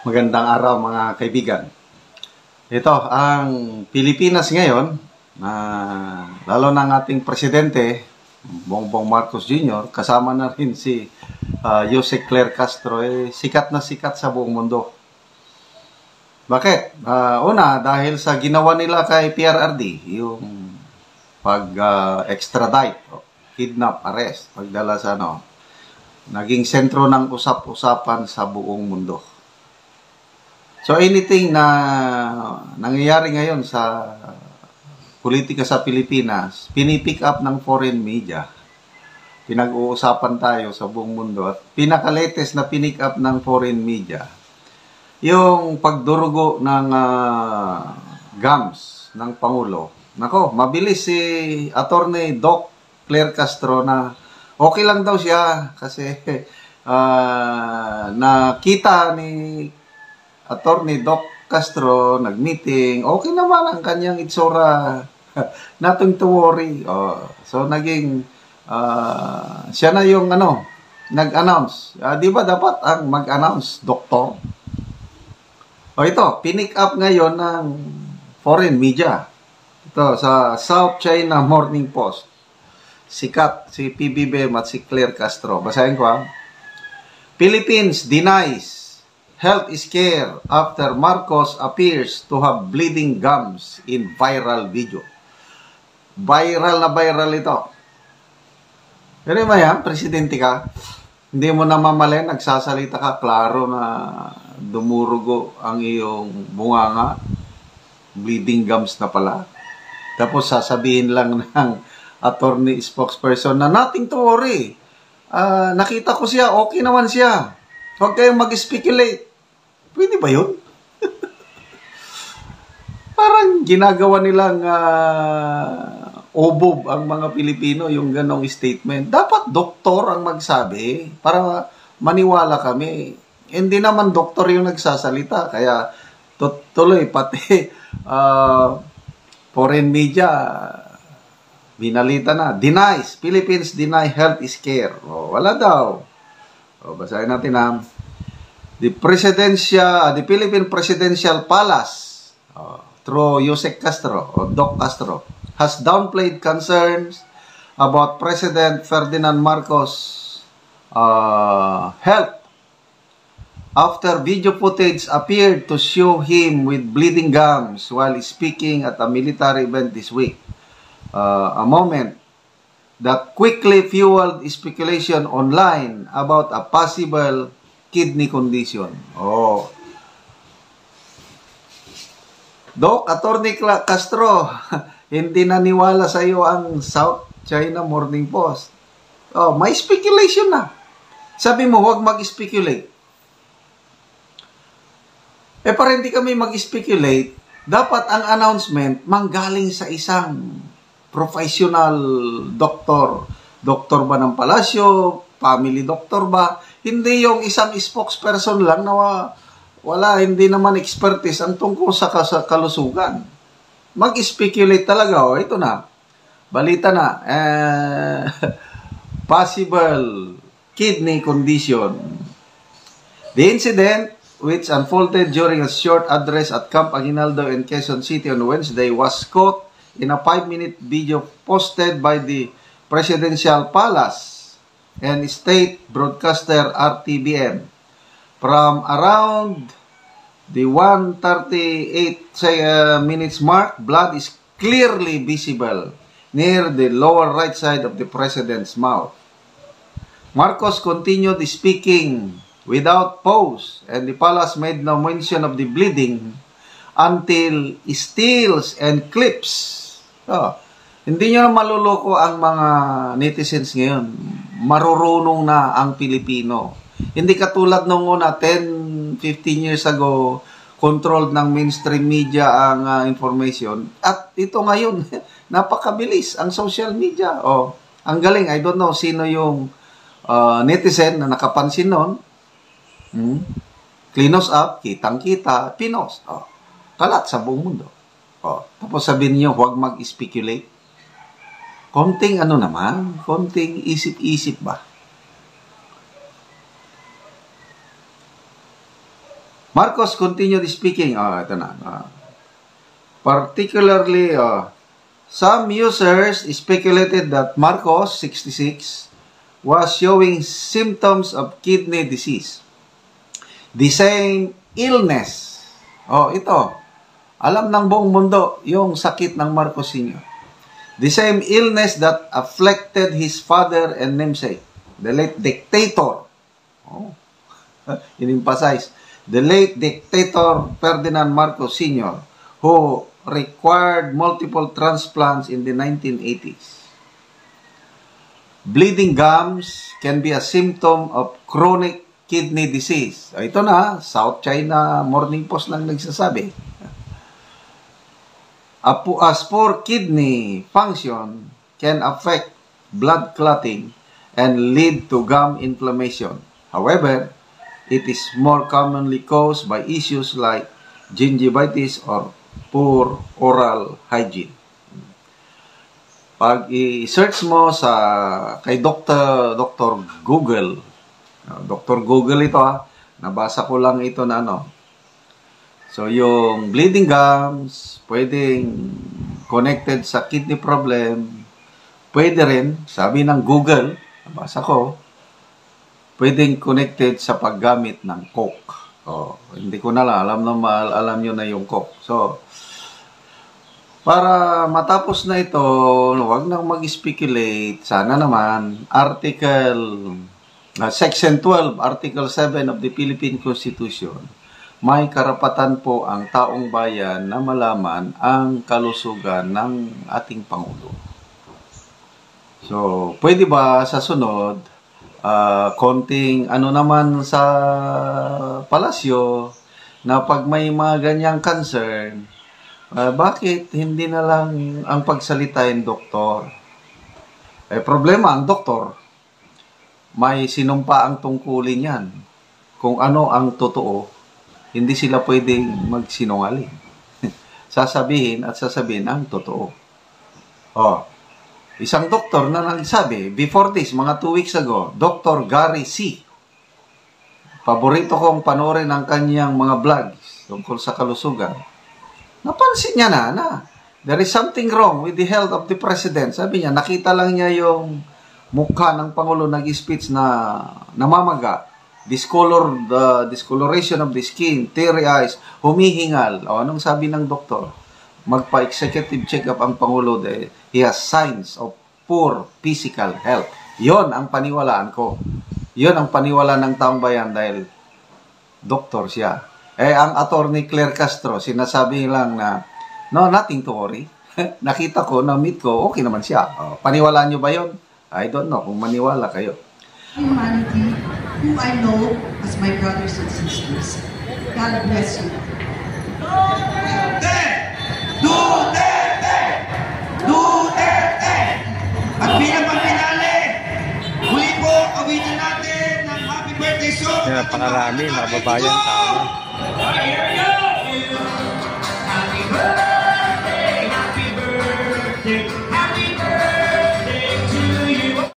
Magandang araw mga kaibigan. Ito, ang Pilipinas ngayon, lalo na ang ating presidente, Bongbong Marcos Jr., kasama na rin si Jose Claire Castro, sikat na sikat sa buong mundo. Bakit? Una, dahil sa ginawa nila kay PRRD, yung pag-extradite, kidnap, arrest, pagdala sa naging sentro ng usap-usapan sa buong mundo. So anything na nangyayari ngayon sa politika sa Pilipinas, pinipick up ng foreign media. Pinag-uusapan tayo sa buong mundo. At pinaka-latest na pinick up ng foreign media, yung pagdurugo ng gums ng Pangulo. Nako, mabilis si Attorney Doc Claire Castro na okay lang daw siya kasi nakita ni Attorney Doc Castro, nag-meeting, okay naman ang kanyang itsura. Nothing to worry. So, naging, siya na yung, nag-announce. Di ba dapat ang mag-announce, doktor? Ito, pinick up ngayon ng foreign media. Ito, sa South China Morning Post. Sikat, si PBBM at si Claire Castro. Basahin ko, Philippines denies health scare after Marcos appears to have bleeding gums in viral video. Viral na viral ito. Pero yan, presidente ka, hindi mo na mamali, nagsasalita ka, klaro na dumurugo ang iyong bunganga, bleeding gums na pala. Tapos sasabihin lang ng attorney spokesperson na nothing to worry. Nakita ko siya, okay naman siya. Huwag kayong mag-speculate. Pwede ba yun? Parang ginagawa nilang obob ang mga Pilipino yung ganong statement. Dapat doktor ang magsabi para maniwala kami. Hindi naman doktor yung nagsasalita. Kaya tuloy pati foreign media binalita na. Denies. Philippines deny health scare. Wala daw. Basahin natin The Philippine Presidential Palace, through Jose Castro, or Doc Castro, has downplayed concerns about President Ferdinand Marcos' health after video footage appeared to show him with bleeding gums while speaking at a military event this week. A moment that quickly fueled speculation online about a possible kidney condition. Doc, Attorney Castro, hindi naniwala sa iyo ang South China Morning Post. May speculation na. Sabi mo, huwag mag-speculate. Para hindi kami mag-speculate, dapat ang announcement manggaling sa isang professional doktor. Doktor ba ng palasyo? Family doctor ba? Hindi yung isang spokesperson lang na hindi naman expertise ang tungkol sa kalusugan. Mag-speculate talaga. Ito na. Balita na. Possible kidney condition. The incident, which unfolded during a short address at Camp Aguinaldo in Quezon City on Wednesday, was caught in a 5-minute video posted by the Presidential Palace and state broadcaster RTBM. From around the 1:38 minutes mark, blood is clearly visible near the lower right side of the president's mouth. Marcos continued speaking without pause, and the palace made no mention of the bleeding until stills and clips. Hindi nyo maluloko ang mga netizens ngayon. Marurunong na ang Pilipino. Hindi katulad nung una, 10, 15 years ago, controlled ng mainstream media ang information. At ito ngayon, napakabilis ang social media. Ang galing. I don't know sino yung netizen na nakapansin nun. Clean us up, kitang-kita, pinost. Kalat sa buong mundo. Tapos sabihin nyo, huwag mag-speculate. Konting konting isip-isip ba? Marcos continued speaking. Ito na. Particularly, some users speculated that Marcos, 66, was showing symptoms of kidney disease. The same illness. Ito. Alam ng buong mundo yung sakit ng Marcos Sr. The same illness that afflicted his father and namesake, the late dictator. In-emphasize. The late dictator Ferdinand Marcos Sr., who required multiple transplants in the 1980s. Bleeding gums can be a symptom of chronic kidney disease. Ito na, South China Morning Post lang nagsasabi. As poor kidney function can affect blood clotting and lead to gum inflammation. However, it is more commonly caused by issues like gingivitis or poor oral hygiene. Pag i-search mo kay Dr. Google, Dr. Google ito nabasa ko lang ito na So yung bleeding gums, pwedeng connected sa kidney problem, pwede rin, sabi ng Google, nabasa ko, pwedeng connected sa paggamit ng coke. Hindi ko na lang, alam nyo na yung coke. So, para matapos na ito, huwag nang mag-speculate. Sana naman, Section 12, Article 7 of the Philippine Constitution, may karapatan po ang taong bayan na malaman ang kalusugan ng ating Pangulo. So, pwede ba sa sunod, konting naman sa palasyo na pag may mga ganyang concern, bakit hindi na lang ang pagsalitain doktor? Problema ang doktor, may sinumpa ang tungkulin yan. Kung ano ang totoo, hindi sila pwedeng magsinungaling. Sasabihin ang totoo. Isang doktor na nagsabi, before this, mga 2 weeks ago, Dr. Gary C. Paborito kong panoorin ang kanyang mga vlogs tungkol sa kalusugan. Napansin niya na there is something wrong with the health of the president. Sabi niya, nakita lang niya yung mukha ng Pangulo nag-speech na namamaga, discoloration of the skin, teary eyes, humihingal. Anong sabi ng doktor? Magpa-executive check-up ang Pangulo dahil he has signs of poor physical health. Yon ang paniwalaan ko. Yon ang paniwala ng taong bayan dahil doktor siya. Ang attorney Claire Castro, sinasabi lang na, no, nothing to worry. Nakita ko, na-meet ko, okay naman siya. Paniwalaan nyo ba yon? I don't know kung maniwala kayo. Humanity, who I know as my brothers and sisters. God bless you. Duterte! At bilang pagpinali, muli po awitin natin ng happy birthday song. Napakarami, mga babayan tao. Here we go! Happy birthday!